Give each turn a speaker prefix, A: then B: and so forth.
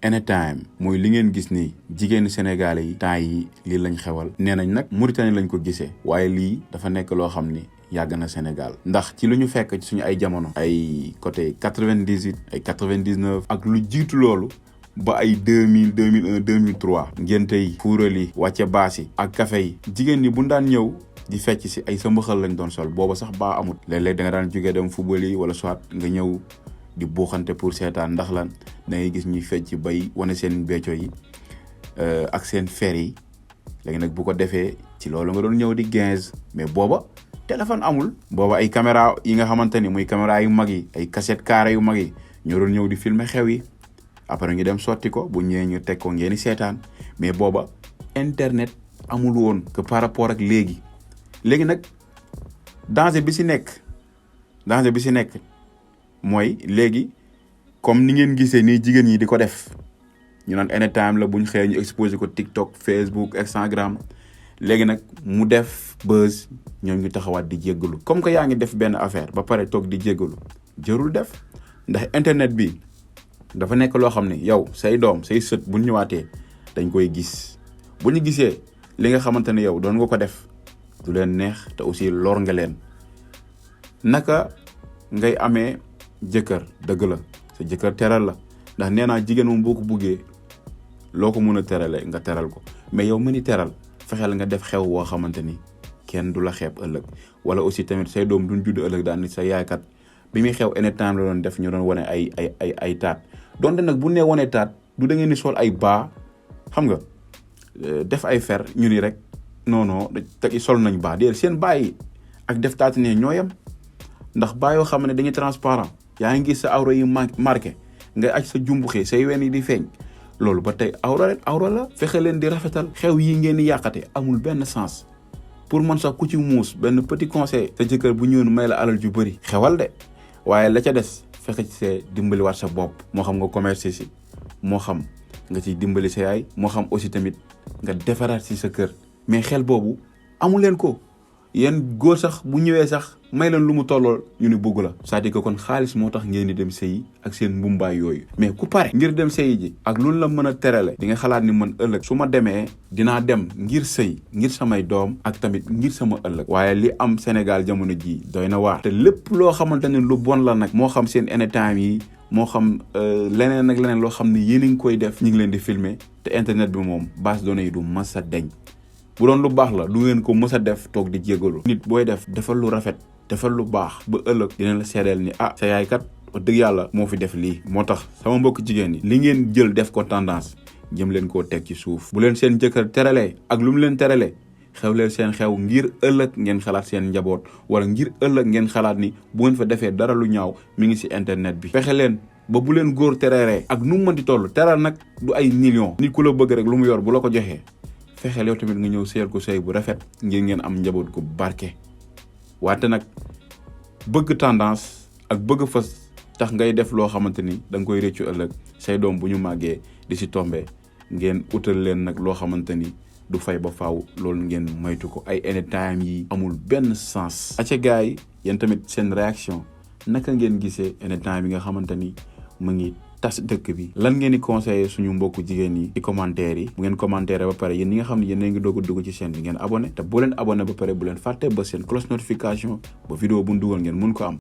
A: anytime mooy li ngeen gis ni jigéenu sénégalais yi temps yi lii lañ xewal nee nañ nag Mauritanie lañ ko gisee waaye lii dafa nekk loo xam ni yàgg na Sénégal ndax ci lu ñu fekk ci suñu ay jamono ay côté 98 ay 99 ak lu jiitu loolu ba ay 2000 2001 2003 ngénte yi fuural yi wàcce baas yi ak café yi jigéen ñi bu daan ñëw di fecc si ay sa mbaxal lañ doon sol booba sax baa amut léeg-léeg da nga daan jógee dem football yi wala soit nga ñëw di buuxante pour seetaan ndax lan da ngay gis ñuy fecc bay wane seen becco yi ak seen fer yi léegi nag bu ko defee ci loolu nga doon ñëw di 15 mais booba téléphone amul booba ay caméra yi nga xamante ni muy caméra yu mag yi ay cassette carré yu mag yi ñoo doon ñëw di filmer xew yi après ñu dem sotti ko bu ñëwee ñu teg ko ngeen di seetaan mais booba internet amul woon que par rapport ak léegi nag danger bi si nekk mooy léegi comme ni ngeen gisee nii jigéen ñi di ko def ñu naan anytime la buñ xëyee ñu exposé ko TikTok Facebook Instagram léegi nag mu def buzz ñoom ñu taxawaat di jéggalu comme que yaa ngi def benn affaire ba pare toog di jéggalu jërul def ndax internet bi dafa nekk loo xam ne yow say doom say sët bu ñëwaatee dañ koy gis bu ñu gisee li nga xamante ne yow doon nga ko def du leen neex te aussi lor nga leen naka ngay amee jëkkër dëgg la sa jëkkër teral la ndax nee naa jigéen moom boo ko buggee loo ko mën a terale nga teral ko mais yow mëni teral fexeel nga def xew woo xamante ni kenn du la xeeb ëllëg wala aussi tamit say doom duñ judd ëllëg daan ni sa yaaykat bi muy xew anytime la doon def ñu doon wane ay taat donte nag bu nee wane taat du da ngeen ni sol ay baa xam nga def ay fer ñu ni rek non te sol nañ baa déedéet seen baa yi ak def taat ne ñoo yem ndax baa yoo xam ne dañuy transparent yaa ngi gis sa awra yi marqué ngay aj sa jumbuxee say wen yi di feeñ loolu ba tey awra la fexe leen di rafetal xew yi ngeen di yàqate amul benn sens pour man sax ku ci muus benn petit conseil sa jëkkër bu ñëwoon may la alal ju bëri xewal de waaye la ca des fexe ci see dimbaliwaat sa bopp moo xam nga commerce si moo xam nga ciy dimbali sa yaay moo xam aussi tamit nga defaraat si sa kër mais xel boobu amu leen ko yéen góor sax bu ñëwee sax may leen lu mu tollool ñu ni bëgg la c'est-à-dire que kon xaalis moo tax ngeen di dem sëyi ak seen mbumbaay yooyu mais ku pare ngir dem sëyi ji ak loolu la mën a terale di nga xalaat ni man ëllëg su ma demee dinaa dem ngir sëy ngir samay doom ak tamit ngir sama ëllëg waaye li am Sénégal jamono ji doy na waar te lépp loo xamante ne lu bon la nag moo xam seen anytime yi moo xam leneen ak leneen loo xam ne yéen a ngi koy def ñu ngi leen di filmer te internet bi moom base données yi du mas a deñ bu doon lu baax la du ngeen ko mës a def toog di jégalu nit booy def defal lu rafet defal lu baax ba ëllëg dina la seedeel ni sa yaay kat wax dëgg yàlla moo fi def lii moo tax sama mbokk jigéen ñi li ngeen jël def ko tendance jëm leen koo teg ci suuf bu leen seen jëkkër teralee ak lu mu leen teralee xew leen seen xew ngir ëllëg ngeen xalaat seen njaboot wala ngir ëllëg ngeen xalaat ni bu ngeen fa defee dara lu ñaaw mi ngi ci internet bi fexe leen ba bu leen góor tereree ak nu mu mënti toll teral nag du ay millions nit ku la bëgg rek lu mu yor bu la ko joxee fexeel yow tamit nga ñëw seel ko sëy bu rafet ngir ngeen am njaboot gu barke wante nag bëgg tendance ak bëgg fas tax ngay def loo xamante ni da nga koy réccu ëllëg say doom bu ñu màggee di si tombé ngeen utal leen nag loo xamante ni du fay ba faaw loolu ngeen moytu ko ay anytime yi amul benn sens. acca gars yi yéen tamit seen réaction naka ngeen gisee anytime yi nga xamante ni mu ngi tas dëkk bi lan ngeen di conseiller suñu mbokku jigéen yi ci commentaire yi bu ngeen commentaire ba pare yéen ñi nga xam ne yéen a ngi doog a dugg ci chaîne bi ngeen abonné te boo leen abonné ba pare bu leen fàtte ba seen cloche notification ba vidéo bu ñu dugal ngeen mun ko am